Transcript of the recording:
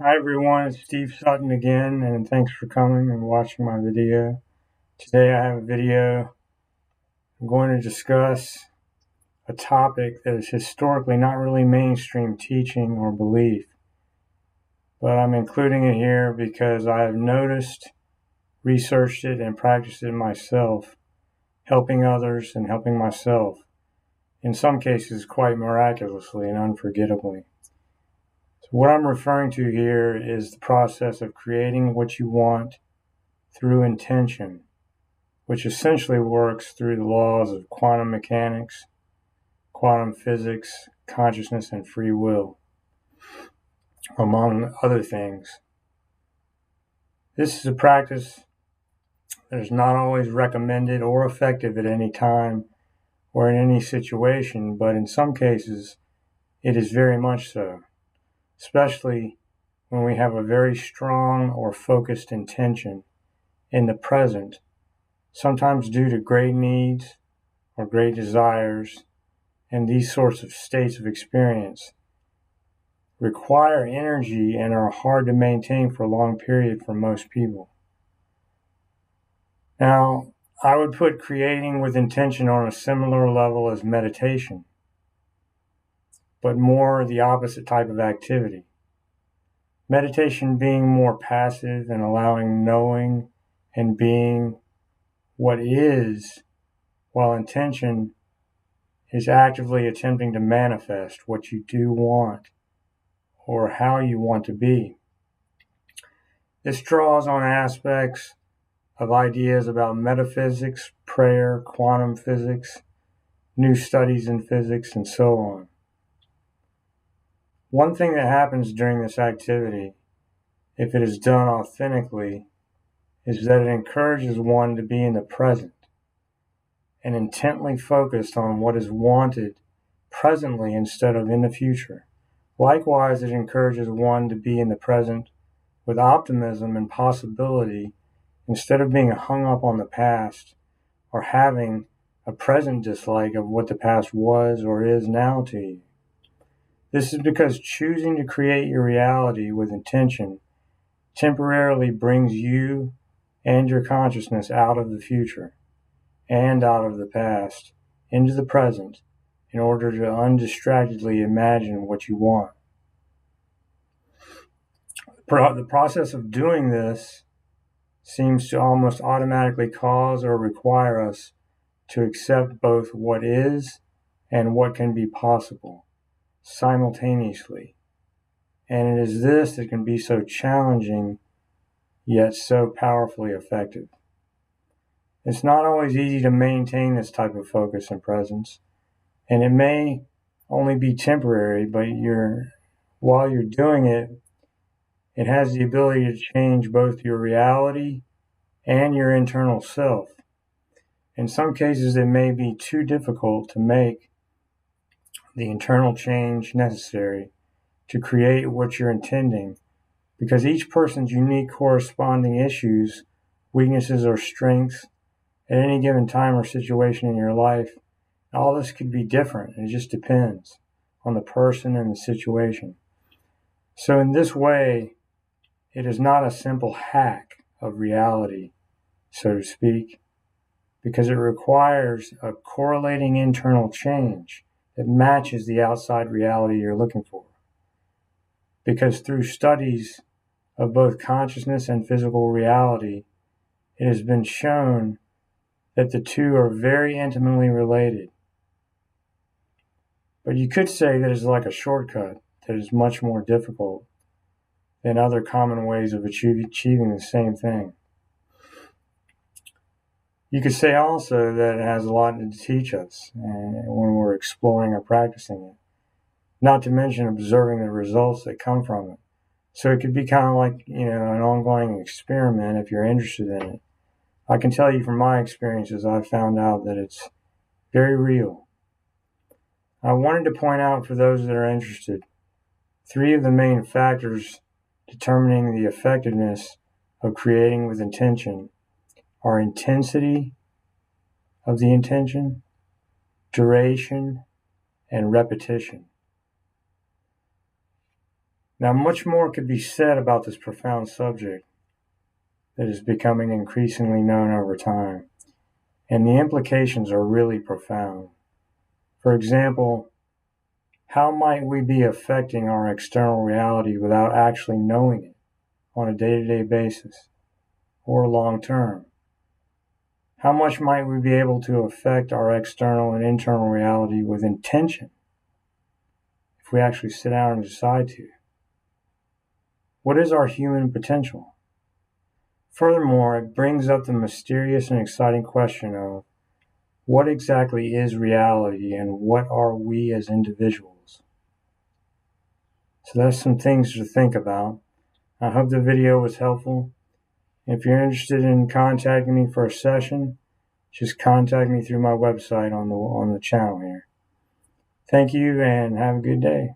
Hi everyone, it's Steve Sutton again, and thanks for coming and watching my video. Today I have a video. I'm going to discuss a topic that is historically not really mainstream teaching or belief, but I'm including it here because I have noticed, researched it, and practiced it myself, helping others and helping myself, in some cases quite miraculously and unforgettably. So what I'm referring to here is the process of creating what you want through intention, which essentially works through the laws of quantum mechanics, quantum physics, consciousness, and free will, among other things. This is a practice that is not always recommended or effective at any time or in any situation, but in some cases it is very much so, especially when we have a very strong or focused intention in the present, sometimes due to great needs or great desires. And these sorts of states of experience require energy and are hard to maintain for a long period for most people. Now, I would put creating with intention on a similar level as meditation, but more the opposite type of activity. Meditation being more passive and allowing knowing and being what is, while intention is actively attempting to manifest what you do want or how you want to be. This draws on aspects of ideas about metaphysics, prayer, quantum physics, new studies in physics, and so on. One thing that happens during this activity, if it is done authentically, is that it encourages one to be in the present and intently focused on what is wanted presently instead of in the future. Likewise, it encourages one to be in the present with optimism and possibility instead of being hung up on the past or having a present dislike of what the past was or is now to you. This is because choosing to create your reality with intention temporarily brings you and your consciousness out of the future and out of the past into the present in order to undistractedly imagine what you want. The process of doing this seems to almost automatically cause or require us to accept both what is and what can be possible simultaneously. And it is this that can be so challenging, yet so powerfully effective. It's not always easy to maintain this type of focus and presence, and it may only be temporary, but while you're doing it, it has the ability to change both your reality and your internal self. In some cases, it may be too difficult to make the internal change necessary to create what you're intending, because each person's unique corresponding issues, weaknesses, or strengths at any given time or situation in your life, all this could be different. It just depends on the person and the situation. So, in this way, it is not a simple hack of reality, so to speak, because it requires a correlating internal change that matches the outside reality you're looking for. Because through studies of both consciousness and physical reality, it has been shown that the two are very intimately related. But you could say that it's like a shortcut that is much more difficult than other common ways of achieving the same thing. You could say also that it has a lot to teach us when we're exploring or practicing it, not to mention observing the results that come from it. So it could be kind of like, an ongoing experiment if you're interested in it. I can tell you from my experiences, I've found out that it's very real. I wanted to point out for those that are interested, 3 of the main factors determining the effectiveness of creating with intention are intensity of the intention, duration, and repetition. Now, much more could be said about this profound subject that is becoming increasingly known over time, and the implications are really profound. For example, how might we be affecting our external reality without actually knowing it on a day-to-day basis or long term? How much might we be able to affect our external and internal reality with intention if we actually sit down and decide to? What is our human potential? Furthermore, it brings up the mysterious and exciting question of what exactly is reality and what are we as individuals? So that's some things to think about. I hope the video was helpful. If you're interested in contacting me for a session, just contact me through my website on the channel here. Thank you and have a good day.